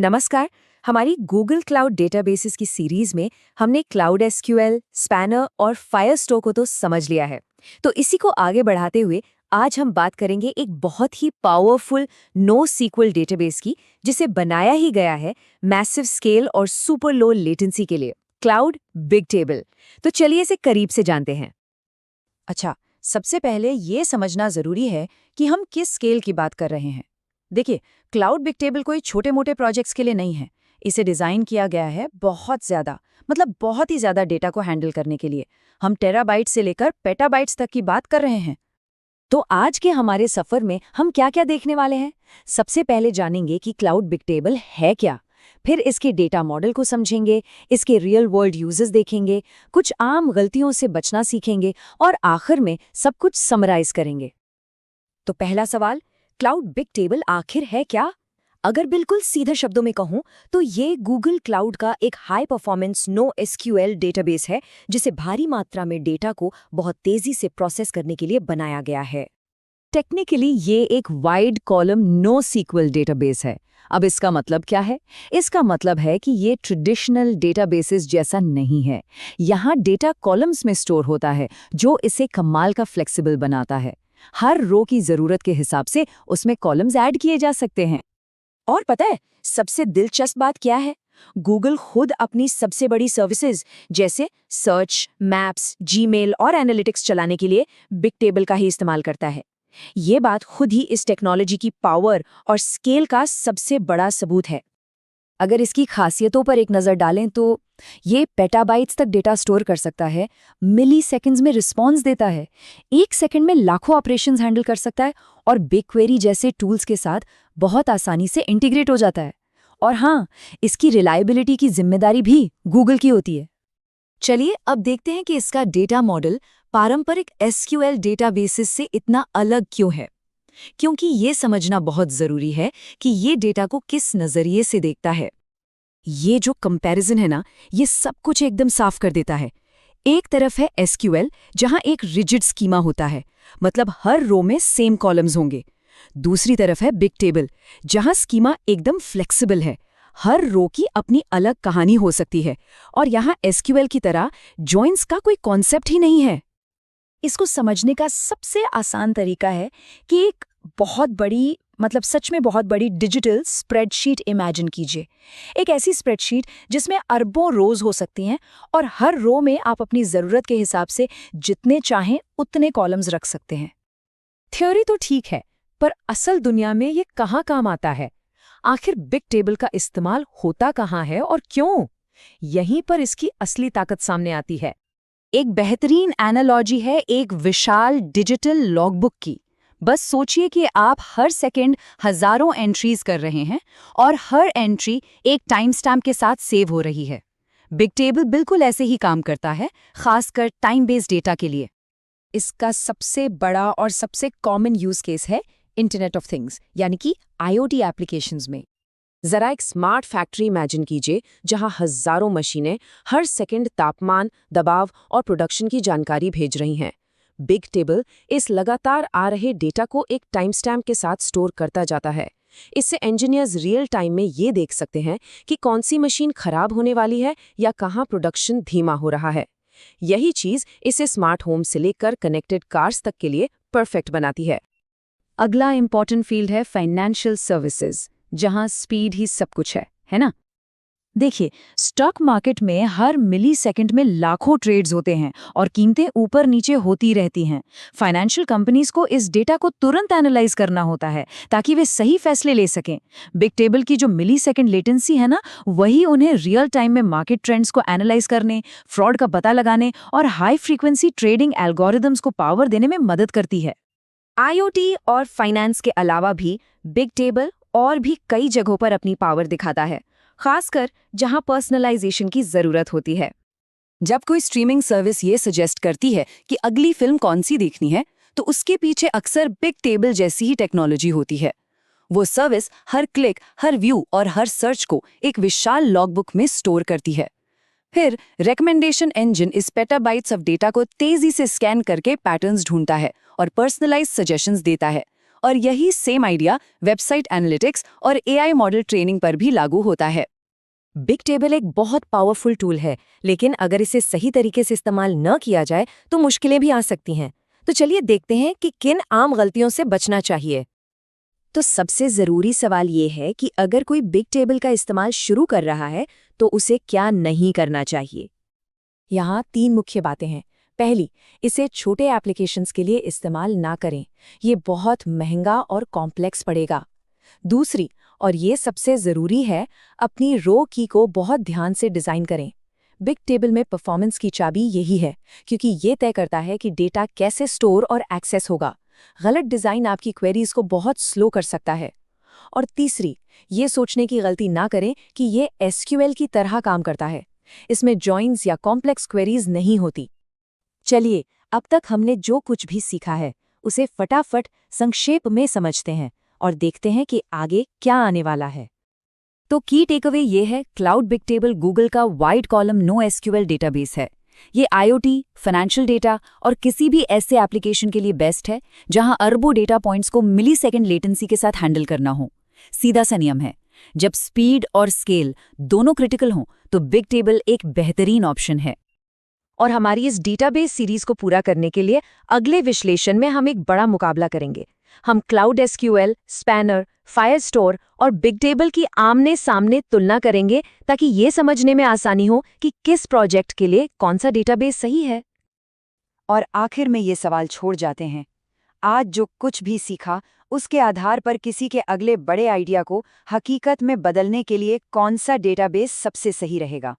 नमस्कार। हमारी Google cloud databases की सीरीज में हमने क्लाउड एसक्यूएल, स्पैनर और फायरस्टोर को तो समझ लिया है। तो इसी को आगे बढ़ाते हुए आज हम बात करेंगे एक बहुत ही पावरफुल नो सीक्वल डेटाबेस की, जिसे बनाया ही गया है मैसिव स्केल और सुपर लो लेटेंसी के लिए, क्लाउड बिग टेबल। तो चलिए इसे करीब से जानते हैं। अच्छा, सबसे पहले ये समझना जरूरी है कि हम किस स्केल की बात कर रहे हैं। देखिए, क्लाउड बिग टेबल कोई छोटे-मोटे प्रोजेक्ट्स के लिए नहीं है। इसे डिजाइन किया गया है बहुत ज्यादा, मतलब बहुत ही ज्यादा डेटा को हैंडल करने के लिए। हम टेराबाइट से लेकर पेटाबाइट्स तक की बात कर रहे हैं। तो आज के हमारे सफर में हम क्या-क्या देखने वाले हैं? सबसे पहले जानेंगे कि क्लाउड बिग टेबल है क्या, फिर इसके डेटा मॉडल को समझेंगे, इसके रियल वर्ल्ड यूजेस देखेंगे, कुछ आम गलतियों से बचना सीखेंगे और आखिर में सब कुछ समराइज करेंगे। तो पहला सवाल, क्लाउड बिग टेबल आखिर है क्या? अगर बिल्कुल सीधे शब्दों में कहूं तो ये गूगल क्लाउड का एक high performance no SQL database है, जिसे भारी मात्रा में डेटा को बहुत तेजी से प्रोसेस करने के लिए बनाया गया है। टेक्निकली ये एक wide column no sequel database है। अब इसका मतलब क्या है? इसका मतलब है कि ये ट्रेडिशनल डेटाबेसेस जैसा नहीं है। यहाँ डेटा कॉलम्स में स्टोर होता है, जो इसे कमाल का फ्लेक्सिबल बनाता है। हर रो की जरूरत के हिसाब से उसमें कॉलम्स ऐड किए जा सकते हैं। और पता है सबसे दिलचस्प बात क्या है? गूगल खुद अपनी सबसे बड़ी सर्विसेज जैसे सर्च, मैप्स, जीमेल और एनालिटिक्स चलाने के लिए बिग टेबल का ही इस्तेमाल करता है। ये बात खुद ही इस टेक्नोलॉजी की पावर और स्केल का सबसे बड़ा सबूत है। अगर इसकी खासियतों पर एक नज़र डालें तो ये पेटाबाइट्स तक डेटा स्टोर कर सकता है, मिली सेकेंड्स में रिस्पॉन्स देता है, 1 सेकंड में लाखों ऑपरेशंस हैंडल कर सकता है और बिग क्वेरी जैसे टूल्स के साथ बहुत आसानी से इंटीग्रेट हो जाता है। और हाँ, इसकी रिलायबिलिटी की जिम्मेदारी भी गूगल की होती है। चलिए अब देखते हैं कि इसका डेटा मॉडल पारंपरिक एसक्यूएल डेटाबेसेस से इतना अलग क्यों है। क्योंकि ये समझना बहुत जरूरी है कि ये डेटा को किस नजरिए से देखता है। ये जो कंपैरिजन है ना, ये सब कुछ एकदम साफ कर देता है। एक तरफ है एसक्यूएल, जहां एक रिजिड स्कीमा होता है, मतलब हर रो में सेम कॉलम्स होंगे। दूसरी तरफ है बिग टेबल, जहां स्कीमा एकदम फ्लेक्सिबल है, हर रो की अपनी अलग कहानी हो सकती है। और यहाँ एसक्यूएल की तरह जॉइंस का कोई कॉन्सेप्ट ही नहीं है। इसको समझने का सबसे आसान तरीका है कि एक बहुत बड़ी, मतलब सच में बहुत बड़ी डिजिटल स्प्रेडशीट इमेजिन कीजिए। एक ऐसी स्प्रेडशीट जिसमें अरबों रोज हो सकती हैं और हर रो में आप अपनी ज़रूरत के हिसाब से जितने चाहें उतने कॉलम्स रख सकते हैं। थ्योरी तो ठीक है, पर असल दुनिया में ये कहाँ काम आता है? आखिर बिग टेबल का इस्तेमाल होता कहाँ है और क्यों? यहीं पर इसकी असली ताकत सामने आती है। एक बेहतरीन एनालॉजी है एक विशाल डिजिटल लॉगबुक की। बस सोचिए कि आप हर सेकंड हजारों एंट्रीज कर रहे हैं और हर एंट्री एक टाइम स्टैम्प के साथ सेव हो रही है। बिग टेबल बिल्कुल ऐसे ही काम करता है, खासकर टाइम बेस्ड डेटा के लिए। इसका सबसे बड़ा और सबसे कॉमन यूज केस है इंटरनेट ऑफ थिंग्स, यानी कि आईओटी एप्लीकेशंस में। जरा एक स्मार्ट फैक्ट्री इमेजिन कीजिए, जहां हजारों मशीनें हर सेकंड तापमान, दबाव और प्रोडक्शन की जानकारी भेज रही हैं। बिग टेबल इस लगातार आ रहे डेटा को एक टाइम स्टैम्प के साथ स्टोर करता जाता है। इससे इंजीनियर्स रियल टाइम में ये देख सकते हैं कि कौन सी मशीन खराब होने वाली है या कहाँ प्रोडक्शन धीमा हो रहा है। यही चीज इसे स्मार्ट होम से लेकर कनेक्टेड कार्स तक के लिए परफेक्ट बनाती है। अगला इंपॉर्टेंट फील्ड है फाइनेंशियल सर्विसेज, जहां स्पीड ही सब कुछ है ना? देखिए, स्टॉक मार्केट में हर मिली सेकंड में लाखों ट्रेड्स होते हैं और कीमतें ऊपर नीचे होती रहती हैं। फाइनेंशियल कंपनीज को इस डेटा को तुरंत एनालाइज करना होता है ताकि वे सही फैसले ले सकें। बिग टेबल की जो मिली सेकंड लेटेंसी है ना, वही उन्हें रियल टाइम में मार्केट ट्रेंड्स को एनालाइज करने, फ्रॉड का पता लगाने और हाई फ्रीक्वेंसी ट्रेडिंग एल्गोरिदम्स को पावर देने में मदद करती है। आईओटी और फाइनेंस के अलावा भी बिग टेबल और भी कई जगहों पर अपनी पावर दिखाता है, खासकर जहां पर्सनलाइजेशन की जरूरत होती है। जब कोई स्ट्रीमिंग सर्विस ये सजेस्ट करती है कि अगली फिल्म कौन सी देखनी है, तो उसके पीछे अक्सर बिग टेबल जैसी ही टेक्नोलॉजी होती है। वो सर्विस हर क्लिक, हर व्यू और हर सर्च को एक विशाल लॉगबुक में स्टोर करती है। फिर रिकमेंडेशन इंजन इस पेटाबाइट्स ऑफ डेटा को तेजी से स्कैन करके पैटर्न्स ढूंढता है और पर्सनलाइज्ड सजेशंस देता है। और यही सेम आइडिया वेबसाइट एनालिटिक्स और एआई मॉडल ट्रेनिंग पर भी लागू होता है। बिग टेबल एक बहुत पावरफुल टूल है, लेकिन अगर इसे सही तरीके से इस्तेमाल न किया जाए तो मुश्किलें भी आ सकती हैं। तो चलिए देखते हैं कि किन आम गलतियों से बचना चाहिए। तो सबसे ज़रूरी सवाल ये है कि अगर कोई बिग टेबल का इस्तेमाल शुरू कर रहा है तो उसे क्या नहीं करना चाहिए। यहाँ 3 मुख्य बातें हैं। पहली, इसे छोटे एप्लीकेशंस के लिए इस्तेमाल ना करें, ये बहुत महंगा और कॉम्प्लेक्स पड़ेगा। दूसरी, और ये सबसे ज़रूरी है, अपनी रो की को बहुत ध्यान से डिज़ाइन करें। बिग टेबल में परफॉर्मेंस की चाबी यही है, क्योंकि ये तय करता है कि डेटा कैसे स्टोर और एक्सेस होगा। गलत डिज़ाइन आपकी क्वेरीज को बहुत स्लो कर सकता है। और तीसरी, ये सोचने की गलती ना करें कि ये एसक्यूएल की तरह काम करता है। इसमें जॉइंस या कॉम्प्लेक्स क्वेरीज नहीं होती। चलिए, अब तक हमने जो कुछ भी सीखा है उसे फटाफट संक्षेप में समझते हैं और देखते हैं कि आगे क्या आने वाला है। तो की टेकअवे ये है, क्लाउड बिग टेबल गूगल का wide column no SQL database है। ये आईओटी, फाइनेंशियल डेटा और किसी भी ऐसे एप्लीकेशन के लिए बेस्ट है जहां अरबों डेटा पॉइंट्स को मिलीसेकंड लेटेंसी के साथ हैंडल करना हो। सीधा सा नियम है, जब स्पीड और स्केल दोनों क्रिटिकल हों तो बिग टेबल एक बेहतरीन ऑप्शन है। और हमारी इस डेटाबेस सीरीज को पूरा करने के लिए अगले विश्लेषण में हम एक बड़ा मुकाबला करेंगे। हम क्लाउड एसक्यूएल, स्पैनर, फायरस्टोर और बिग टेबल की आमने सामने तुलना करेंगे ताकि ये समझने में आसानी हो कि किस प्रोजेक्ट के लिए कौन सा डेटाबेस सही है। और आखिर में ये सवाल छोड़ जाते हैं, आज जो कुछ भी सीखा उसके आधार पर किसी के अगले बड़े आइडिया को हकीकत में बदलने के लिए कौन सा डेटाबेस सबसे सही रहेगा।